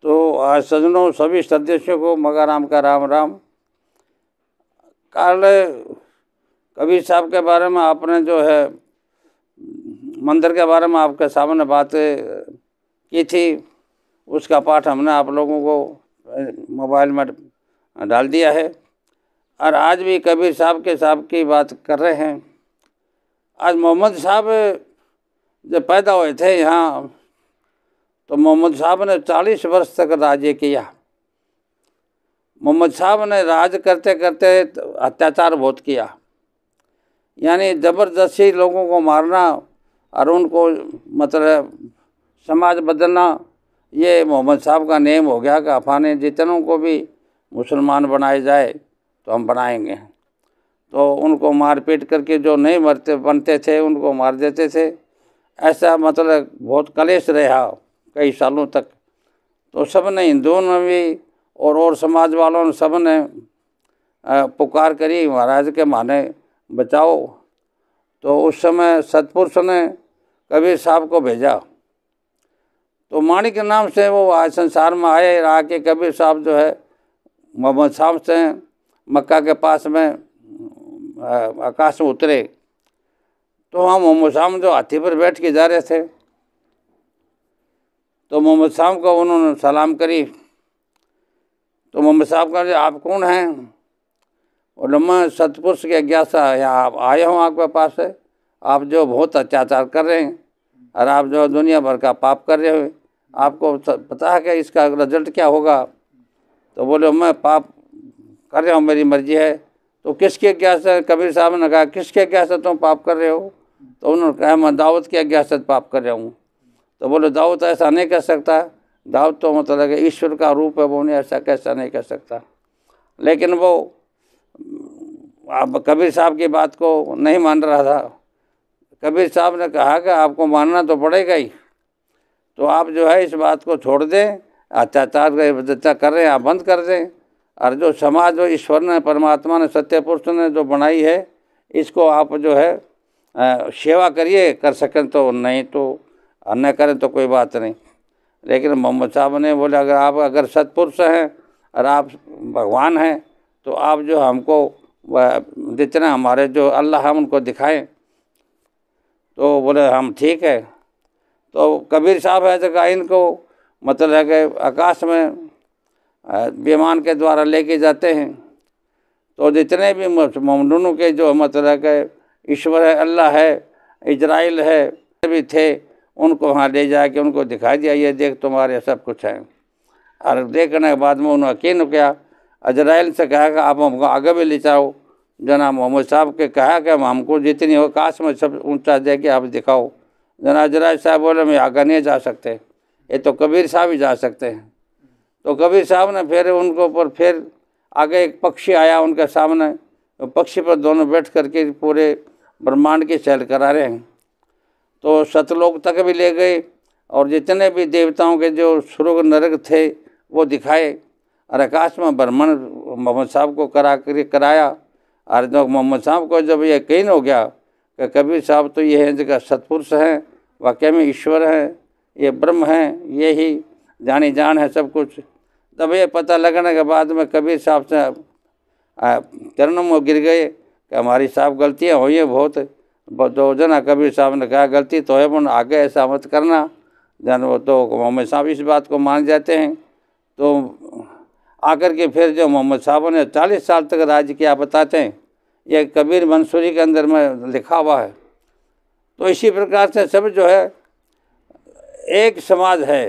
तो आज सज्जनों सभी सदस्यों को मगाराम का राम राम। कल कबीर साहब के बारे में आपने जो है मंदिर के बारे में आपके सामने बात की थी, उसका पाठ हमने आप लोगों को मोबाइल में डाल दिया है। और आज भी कबीर साहब की बात कर रहे हैं। आज मोहम्मद साहब जब पैदा हुए थे यहाँ, तो मोहम्मद साहब ने 40 वर्ष तक राज्य किया। मोहम्मद साहब ने राज करते करते अत्याचार बहुत किया, यानी ज़बरदस्ती लोगों को मारना और उनको मतलब समाज बदलना, ये मोहम्मद साहब का नेम हो गया कि अफाने जितनों को भी मुसलमान बनाए जाए तो हम बनाएंगे। तो उनको मार पीट करके जो नहीं बनते थे उनको मार देते थे। ऐसा मतलब बहुत कलेश रहा कई सालों तक। तो सब ने, हिंदुओं ने भी और समाज वालों ने सब ने पुकार करी महाराज के माने बचाओ। तो उस समय सतपुरुष ने कबीर साहब को भेजा। तो माणिक के नाम से वो आज संसार में आए। आके कबीर साहब जो है मोहम्मद साहब से मक्का के पास में आकाश में उतरे। तो वहाँ मोहम्मद साहब जो हाथी पर बैठ के जा रहे थे, तो मोहम्मद साहब को उन्होंने सलाम करी। तो मोहम्मद साहब का आप कौन हैं? और मैं सतपुरुष की आज्ञा से यहाँ आया हूँ आपके पास से। आप जो बहुत अत्याचार कर रहे हैं और आप जो दुनिया भर का पाप कर रहे हो, आपको पता है कि इसका रिजल्ट क्या होगा? तो बोले मैं पाप कर रहा हूँ, मेरी मर्जी है। तो किसकी आज्ञा से? कबीर साहब ने कहा किसकी आज्ञा से तुम पाप कर रहे हो? तो उन्होंने कहा मैं दाऊद की आज्ञा से पाप कर रहा हूँ। तो बोले दाऊद ऐसा नहीं कर सकता, दाऊद तो मतलब ईश्वर का रूप है, वो नहीं ऐसा कैसा नहीं कर सकता। लेकिन वो आप कबीर साहब की बात को नहीं मान रहा था। कबीर साहब ने कहा कि आपको मानना तो पड़ेगा ही, तो आप जो है इस बात को छोड़ दें, अत्याचार कर रहे हैं आप बंद कर दें। और जो समाज जो ईश्वर ने, परमात्मा ने, सत्य पुरुष ने जो बनाई है, इसको आप जो है सेवा करिए, कर सकें तो, नहीं तो न करें तो कोई बात नहीं। लेकिन मोहम्मद साहब ने बोले अगर सत्पुरुष हैं और आप भगवान हैं तो आप जो हमको जितना हमारे जो अल्लाह हम उनको दिखाएं। तो बोले हम ठीक है। तो कबीर साहब है जगह इनको मतलब है कि आकाश में विमान के द्वारा लेके जाते हैं। तो जितने भी मोमडूनों के जो मतलब है कि ईश्वर है, अल्लाह है, इजराइल है, भी थे, उनको वहाँ ले जाके उनको दिखाई दिया ये देख तुम्हारे सब कुछ है। और देखने के बाद में उन्होंने यकीन किया। इजराइल से कहा कि आप हमको आगे भी ले जाओ। जना मोहम्मद साहब के कहा कि हमको जितनी हो काश में सब ऊंचा दे के आप दिखाओ। जना इजराइल साहब बोले मैं आगे नहीं जा सकते, ये तो कबीर साहब ही जा सकते हैं। तो कबीर साहब ने फिर उनको पर फिर आगे एक पक्षी आया उनके सामने। तो पक्षी पर दोनों बैठ करके पूरे ब्रह्मांड की सैर करा रहे हैं। तो सतलोक तक भी ले गए और जितने भी देवताओं के जो स्वर्ग नरक थे वो दिखाए। और आकाश में भ्रमण मोहम्मद साहब को कराया। और जब मोहम्मद साहब को जब ये यकीन हो गया कि कबीर साहब तो ये हैं जगह सतपुरुष हैं, वाकई में ईश्वर हैं, ये ब्रह्म हैं, ये ही जानी जान है सब कुछ। तब ये पता लगने के बाद में कबीर साहब से चरणों में गिर गए कि हमारी साहब गलतियाँ हुई हैं बहुत। तो जना कबीर साहब ने कहा गलती तो है पर आगे ऐसा मत करना। जन वो तो मोहम्मद साहब इस बात को मान जाते हैं। तो आकर के फिर जो मोहम्मद साहब ने 40 साल तक राज किया बताते हैं, ये कबीर मंसूरी के अंदर में लिखा हुआ है। तो इसी प्रकार से सब जो है एक समाज है।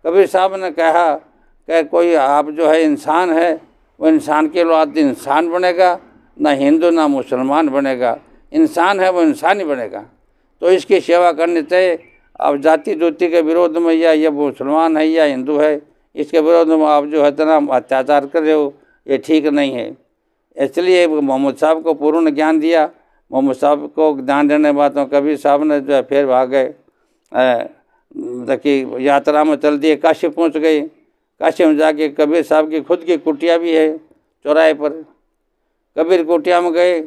कबीर साहब ने कहा कि कोई आप जो है इंसान है, वो इंसान के औलाद इंसान बनेगा, ना हिंदू ना मुसलमान बनेगा। इंसान है वो इंसान ही बनेगा। तो इसकी सेवा करनी चाहिए। अब जाति दूती के विरोध में या ये मुसलमान है या हिंदू है, इसके विरोध में आप जो है इतना अत्याचार कर रहे हो, ये ठीक नहीं है। इसलिए मोहम्मद साहब को पूर्ण ज्ञान दिया। मोहम्मद साहब को ज्ञान देने के बाद कबीर साहब ने जो है फिर भाग गए, देखिए यात्रा में चल दिए, काशी पहुंच गए। काशी में जाके कबीर साहब की खुद की कुटिया भी है चौराहे पर। कबीर कुटिया में गए,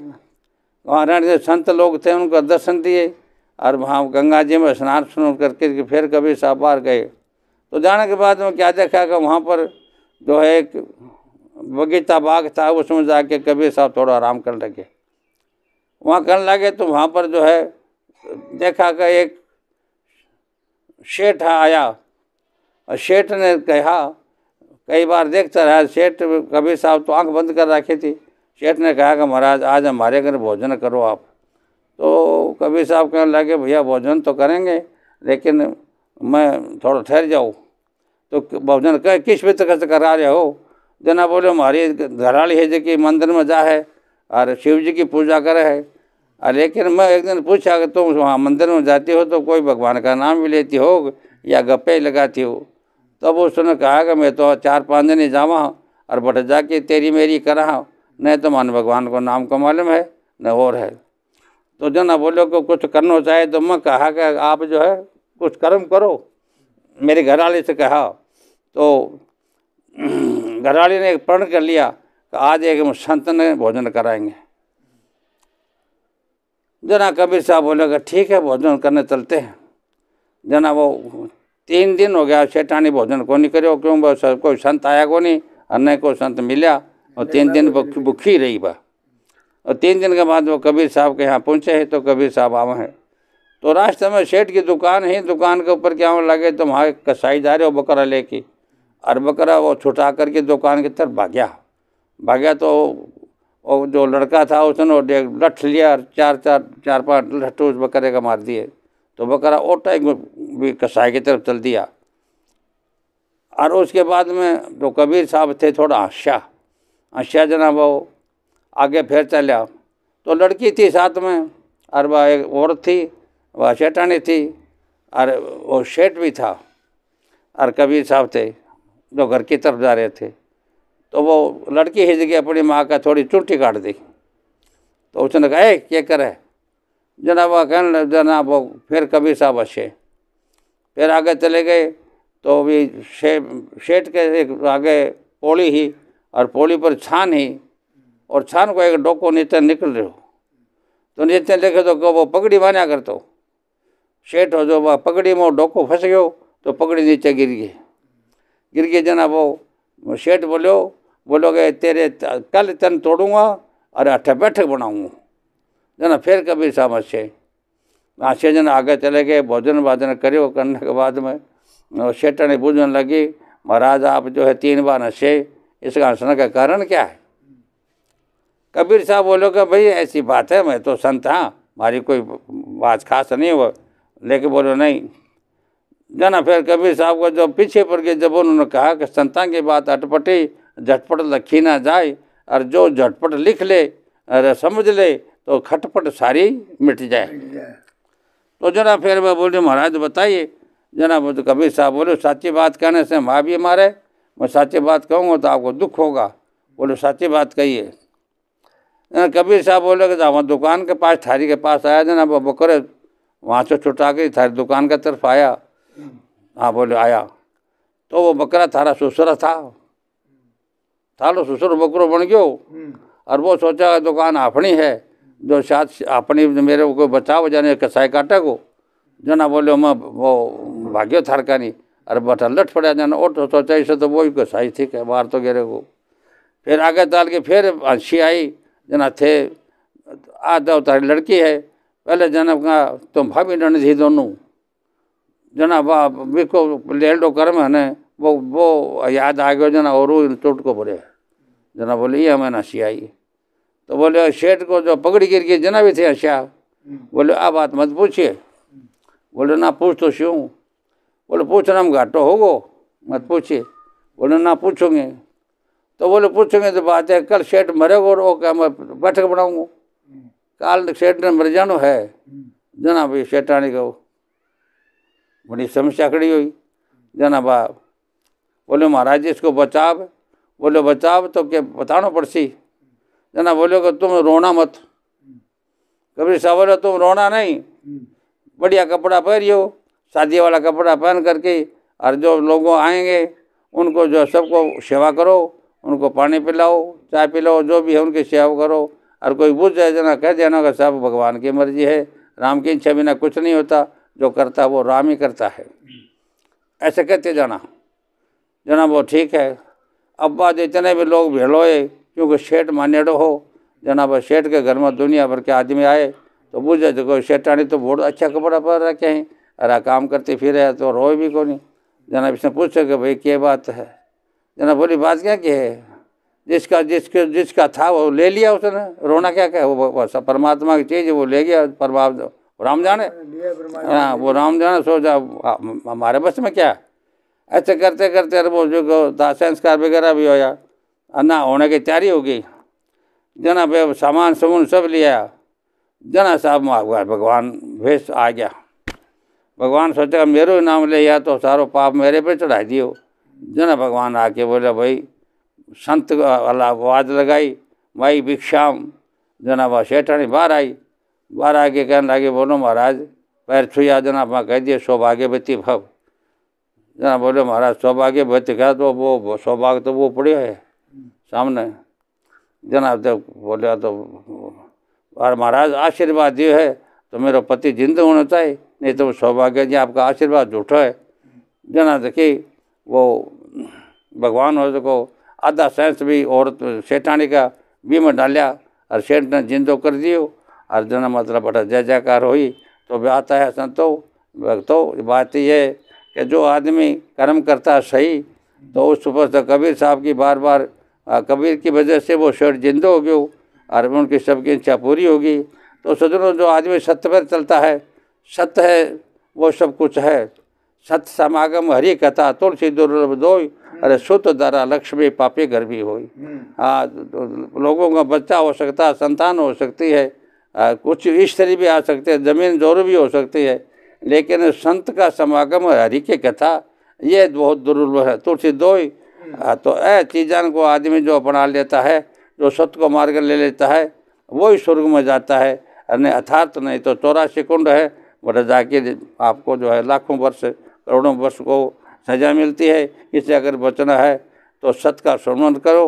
वहाँ रहने संत लोग थे, उनको दर्शन दिए और वहाँ गंगा जी में स्नान करके फिर कबीर साहब बाहर गए। तो जाने के बाद में क्या देखा कि वहाँ पर जो है एक बगीचा बाग था, उसमें जाके कबीर साहब थोड़ा आराम करने लगे। वहाँ करने लगे तो वहाँ पर जो है देखा कि एक सेठ आया और सेठ ने कहा, कई बार देखता रहा सेठ, कबीर साहब तो आंख बंद कर रखी थी। सेठ ने कहा कि महाराज आज हमारे घर भोजन करो आप। तो कबीर साहब कहने लगे भैया भोजन तो करेंगे लेकिन मैं थोड़ा ठहर जाऊँ। तो भोजन किस वित्त से करा रहे हो? जना बोले हमारी घराली है जो कि मंदिर में जा है और शिव जी की पूजा करे है। लेकिन मैं एक दिन पूछा कि तुम वहाँ मंदिर में जाती हो तो कोई भगवान का नाम भी लेती हो या गप्पे लगाती हो? तब उसने कहा कि मैं तो 4-5 दिन ही जावा और बट जाके तेरी मेरी करा, नहीं तो मान भगवान को नाम को मालूम है न और है। तो जना बोलो को कुछ करना चाहे तो मैं कहा कि आप जो है कुछ कर्म करो। मेरी घरवाली से कहा तो घरवाली ने प्रण कर लिया कि आज एक संत ने भोजन कराएंगे। जना कबीर साहब बोले कि ठीक है भोजन करने चलते हैं। जना वो 3 दिन हो गया सेठानी भोजन को नहीं करो, क्यों कोई संत आया को नहीं और न कोई संत मिला और 3 दिन भूखी रही बा। और 3 दिन के बाद वो कबीर साहब के यहाँ पहुँचे हैं। तो कबीर साहब आवे हैं तो रास्ते में सेठ की दुकान है, दुकान के ऊपर क्या होने लगे तो वहाँ एक कसाई जा रहे हो बकरा लेके, और बकरा वो छुटा करके दुकान की तरफ भाग्या। तो वो जो लड़का था उसने लठ लिया और 4-5 लट्ठू उस बकरे का मार दिए। तो बकरा ओटा भी कसाई की तरफ चल दिया। और उसके बाद में जो कबीर साहब थे थोड़ा हंस्या जनाब वो आगे फिर चला। तो लड़की थी साथ में और वह एक औरत थी, वह सेठानी थी और वो सेठ भी था और कबीर साहब थे जो घर की तरफ जा रहे थे। तो वो लड़की ही जगह अपनी माँ का थोड़ी चुंटी काट दी। तो उसने कहा क्या करे जनाब? वह कहने जनाब वो फिर कबीर साहब हंसे, फिर आगे चले गए। तो भी सेठ के एक आगे पौड़ी ही और पौड़ी पर छान ही, और छान को एक डोको नीचे निकल रहे हो। तो नीचे देखे तो वो पगड़ी बांधा कर तो सेठ हो जो वह पगड़ी में डोको फंस गयो तो पगड़ी नीचे गिर गई। जना वो सेठ बोलोगे तेरे कल तन तोड़ूंगा और अठे बैठक बनाऊंगा। जना फिर कबीर साहब हंसे जना आगे चले गए। भोजन वाजन करो, करने के बाद में सेठानी पूछने लगी महाराज आप जो है 3 बार हंसे, इसका हंसने का कारण क्या है? कबीर साहब बोलो कि भाई ऐसी बात है, मैं तो संत हाँ, हमारी कोई बात खास नहीं हुआ। लेकिन बोलो नहीं। जना फिर कबीर साहब को जब पीछे पड़ गए, जब उन्होंने कहा कि संतां की बात अटपटी झटपट लिखी ना जाए, और जो झटपट लिख ले और समझ ले तो खटपट सारी मिट जाए। तो जना फिर वह बोले महाराज बताइए। जना वो तो कबीर साहब बोले सच्ची बात कहने से माँ भी मारे, मैं सच्ची बात कहूँगा तो आपको दुख होगा। बोले सच्ची बात कहिए। कबीर साहब बोले कि वहाँ दुकान के पास थारी के पास आया जना वो बकरे वहाँ से छुटा के थारी दुकान की तरफ आया। हाँ बोले आया। तो वो बकरा थारा ससुर था, थारो ससुर बकरो बन गयो। और वो सोचा दुकान अपनी है, जो शायद अपनी मेरे को बचाव जाने कसाई काटा को। जना बोले मैं वो भाग्यो थार का नहीं, अरे बटा लट पड़ा जाना। और तो सोचा इसे तो वही कसाई थी कि बाहर तो गिरे को। फिर आगे डाल के फिर हंसी आई। जना थे आधा तारी लड़की है। पहले जना का तुम भाभी डंड थी दोनों। जना बिको लेल्डो कर्म है न वो याद आ गयो जना और टूट को पड़े। जना बोले ये हमें हंसी आई। तो बोले सेठ को जो पगड़ी गिर गई जना भी थे हंसिया। बोले आ बात मत पूछिए। बोले ना पूछ तो क्यों? बोले पूछना हम घाटो होगो, मत पूछिए। बोले ना पूछोगे। तो बोले पूछोगे तो बात है, कल सेठ मरेगा और वो क्या मैं बैठक बनाऊंगा? काल सेठ ने मर जानो है। जना भाई सेठानी को बड़ी समस्या खड़ी हुई। जना बाप बोले महाराज इसको बचाव। बोले बचाव तो क्या बताना पड़सी। जना बोले कि तुम रोना मत। कबीर साहब बोले तुम रोना नहीं, बढ़िया कपड़ा पहनियो, शादी वाला कपड़ा पहन करके, और जो लोग आएंगे उनको जो सबको सेवा करो, उनको पानी पिलाओ, चाय पिलाओ, जो भी है उनकी सेवा करो। और कोई बुझ जाए जना कह देना कि सब भगवान की मर्जी है, राम की इच्छा बिना कुछ नहीं होता, जो करता वो राम ही करता है। ऐसे कहते जाना। जना वो ठीक है। अब बात इतने भी लोग भेलोए क्योंकि सेठ मानेड़ो हो। जनाब सेठ के घर में दुनिया भर के आदमी आए तो बुझे तो कोई सेठानी तो बहुत अच्छा कपड़ा पहन रखे हैं, अरे काम करते फिर है तो रोए भी को नहीं। जनाब इसने पूछे कि भाई क्या बात है। जनाब बोली बात क्या की है, जिसका था वो ले लिया उसने, रोना क्या क्या, वो परमात्मा की चीज़ वो ले गया, परमात्मा राम जाने। हाँ वो राम जाने, सो जा हमारे बस में क्या। ऐसे करते करते वो जो दाह संस्कार वगैरह भी होया, ना होने की तैयारी हो गई। जना पे सामान सामान सब लिया। जना साहब भगवान भेष आ गया। भगवान सोचा मेरो नाम ले या तो सारो पाप मेरे पे चढ़ा दियो। जना भगवान आके बोले भाई संत वाला आवाज लगाई, माई भिक्षाम। जना वह सेठानी बाहर आई, बाहर आके कहने लगे बोलो महाराज पैर छुया। जना वहाँ कह दिए सौभाग्यवती भव। जना बोले महाराज सौभाग्यवती कहा तो वो सौभाग्य तो वो पड़े है सामने। जना तो बोले तो और महाराज आशीर्वाद दिए है तो मेरा पति जिंदा होना चाहिए, नहीं तो सौभाग्य जी आपका आशीर्वाद झूठा है। जना देखी वो भगवान हो सको आधा सेंस भी औरत सेठानी का भी में डालिया और सेठ ने जिंदो कर दियो। और जना मतलब बड़ा जय जयकार हुई। तो भी आता है संतो भक्तों, बात ये है कि जो आदमी कर्म करता है सही तो उस सुबह से कबीर साहब की बार बार कबीर की वजह से वो सेठ जिंदा हो गयो और उनकी सबकी इच्छा पूरी होगी। तो सज्जनों जो आदमी सत्य पर चलता है, सत्य है वो सब कुछ है। सत्य समागम हरि कथा तुलसी दुर्लभ दोई, अरे सुत दारा लक्ष्मी पापी घर भी होई। हाँ तो लोगों का बच्चा हो सकता है, संतान हो सकती है, कुछ स्त्री भी आ सकते हैं, जमीन जोर भी हो सकती है, लेकिन संत का समागम हरि की कथा ये बहुत दुर्लभ है। तुलसी दोई। तो ऐ चीज़ान को आदमी जो अपना लेता है, जो सत्य को मार्ग ले लेता है, वही स्वर्ग में जाता है। अन्य अर्थात नहीं तो 84 कुंड है, बड़ा जाके आपको जो है लाखों वर्ष करोड़ों वर्ष को सजा मिलती है। इससे अगर बचना है तो सत्य का स्मरण करो,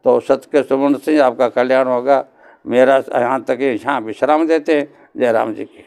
तो सत्य के स्मरण से आपका कल्याण होगा। मेरा यहाँ तक यहाँ विश्राम देते हैं। जय राम जी की।